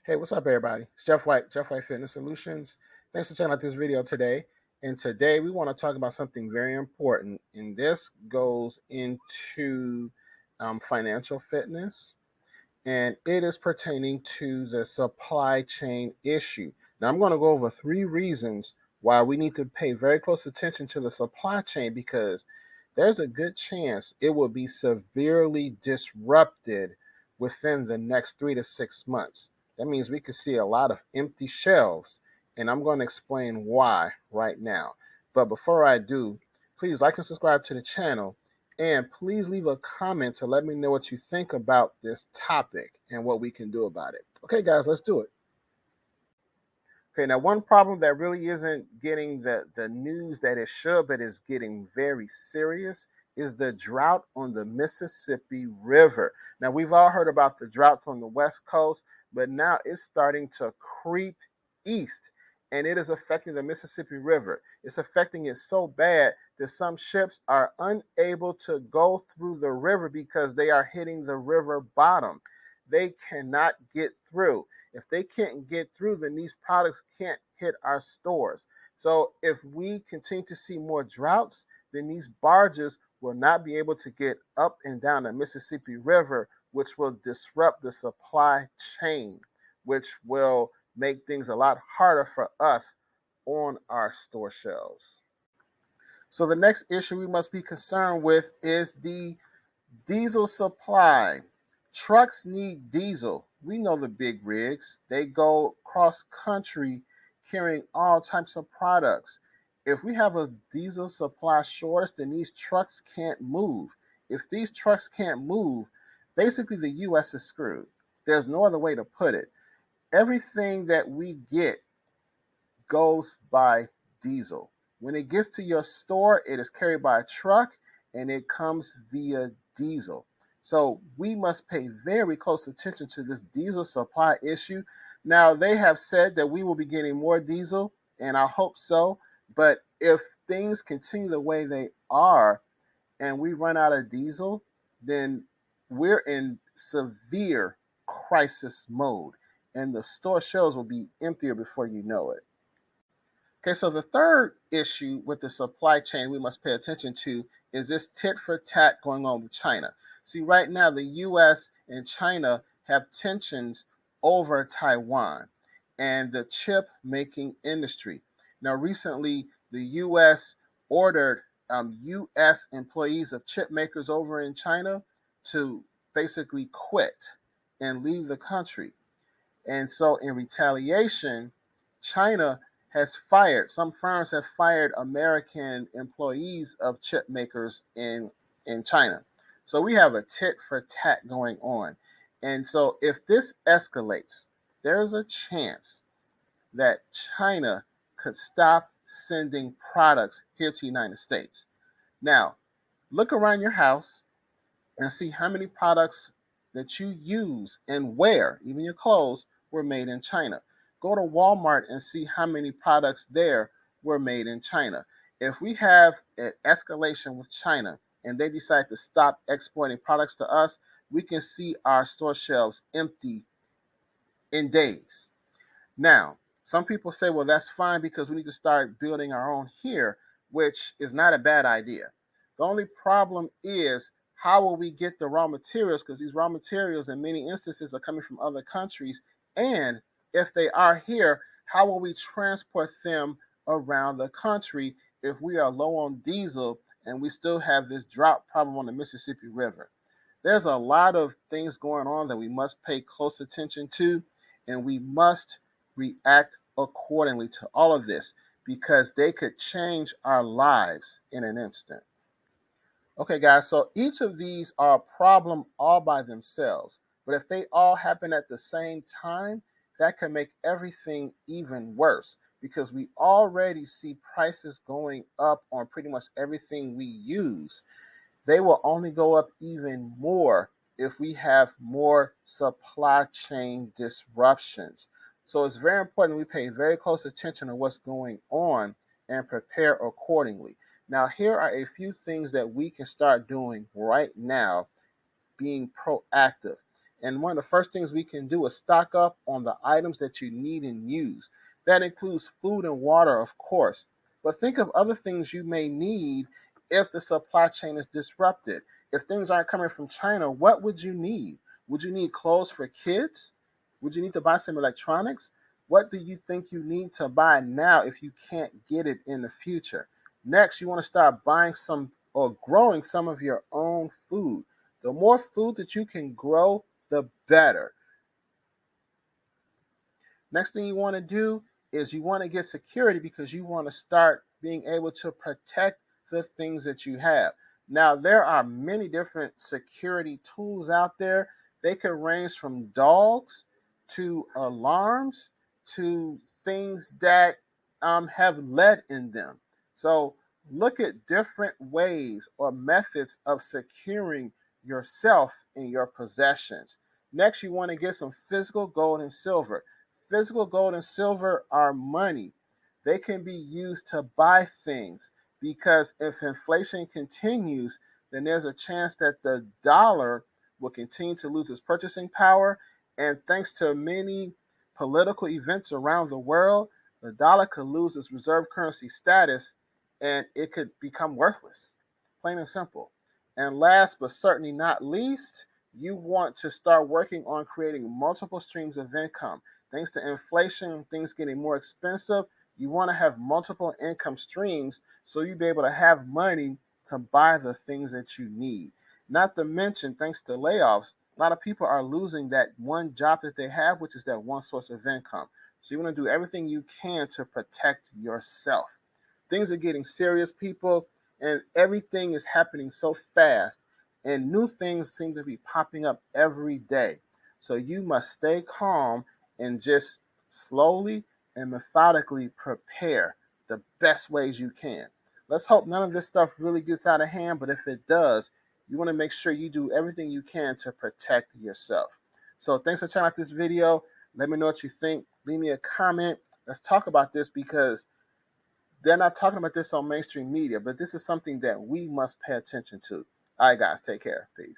Hey, what's up, everybody? It's Jeff White, Jeff White Fitness Solutions. Thanks for checking out this video today. And today we want to talk about something very important, and this goes into financial fitness, and it is pertaining to the supply chain issue. Now, I'm going to go over 3 reasons why we need to pay very close attention to the supply chain, because there's a good chance it will be severely disrupted within the next 3 to 6 months. That means we could see a lot of empty shelves, and I'm going to explain why right now. But before I do, please like and subscribe to the channel, and please leave a comment to let me know what you think about this topic and what we can do about it. Okay, guys, let's do it. Okay, now one problem that really isn't getting the news that it should, but is getting very serious, is the drought on the Mississippi River. Now, we've all heard about the droughts on the West Coast, but now it's starting to creep east, and it is affecting the Mississippi River. It's affecting it so bad that some ships are unable to go through the river because they are hitting the river bottom. They cannot get through. If they can't get through, then these products can't hit our stores. So if we continue to see more droughts, then these barges will not be able to get up and down the Mississippi River, which will disrupt the supply chain, which will make things a lot harder for us on our store shelves. So the next issue we must be concerned with is the diesel supply. Trucks need diesel. We know the big rigs. They go cross country carrying all types of products. If we have a diesel supply shortage, then these trucks can't move. If these trucks can't move, basically the U.S. is screwed. There's no other way to put it. Everything that we get goes by diesel. When it gets to your store, it is carried by a truck and it comes via diesel. So we must pay very close attention to this diesel supply issue. Now, they have said that we will be getting more diesel, and I hope so. But if things continue the way they are and we run out of diesel, then we're in severe crisis mode, and the store shelves will be emptier before you know it. Okay, so the third issue with the supply chain we must pay attention to is this tit for tat going on with China. See, right now, the U.S. and China have tensions over Taiwan and the chip making industry. Now, recently, the U.S. ordered U.S. employees of chip makers over in China to basically quit and leave the country. And so, in retaliation, China some firms have fired American employees of chip makers in China. So we have a tit for tat going on. And so if this escalates, there's a chance that China could stop sending products here to the United States. Now, look around your house and see how many products that you use and wear, even your clothes, were made in China. Go to Walmart and see how many products there were made in China. If we have an escalation with China and they decide to stop exporting products to us, we can see our store shelves empty in days. Now, some people say, well, that's fine because we need to start building our own here, which is not a bad idea. The only problem is, how will we get the raw materials? Because these raw materials in many instances are coming from other countries, and if they are here, how will we transport them around the country if we are low on diesel and we still have this drought problem on the Mississippi River? There's a lot of things going on that we must pay close attention to, and we must react accordingly to all of this because they could change our lives in an instant. Okay, guys, so each of these are a problem all by themselves, but if they all happen at the same time, that can make everything even worse because we already see prices going up on pretty much everything we use. They will only go up even more if we have more supply chain disruptions. So it's very important we pay very close attention to what's going on and prepare accordingly. Now, here are a few things that we can start doing right now, being proactive. And one of the first things we can do is stock up on the items that you need and use. That includes food and water, of course. But think of other things you may need if the supply chain is disrupted. If things aren't coming from China, what would you need? Would you need clothes for kids? Would you need to buy some electronics? What do you think you need to buy now if you can't get it in the future? Next, you want to start buying some or growing some of your own food. The more food that you can grow, the better. Next thing you want to do is you want to get security because you want to start being able to protect the things that you have. Now, there are many different security tools out there. They could range from dogs to alarms to things that have lead in them. So, look at different ways or methods of securing yourself and your possessions. Next, you want to get some physical gold and silver. Physical gold and silver are money. They can be used to buy things because if inflation continues, then there's a chance that the dollar will continue to lose its purchasing power. And thanks to many political events around the world, the dollar could lose its reserve currency status and it could become worthless, plain and simple. And last but certainly not least, you want to start working on creating multiple streams of income. Thanks to inflation, things getting more expensive, you want to have multiple income streams so you'll be able to have money to buy the things that you need. Not to mention, thanks to layoffs, a lot of people are losing that one job that they have, which is that one source of income. So you want to do everything you can to protect yourself. Things are getting serious, people, and everything is happening so fast, and new things seem to be popping up every day. So you must stay calm and just slowly and methodically prepare the best ways you can. Let's hope none of this stuff really gets out of hand, but if it does, you want to make sure you do everything you can to protect yourself. So thanks for checking out this video. Let me know what you think. Leave me a comment. Let's talk about this because they're not talking about this on mainstream media, but this is something that we must pay attention to. All right, guys, take care. Peace.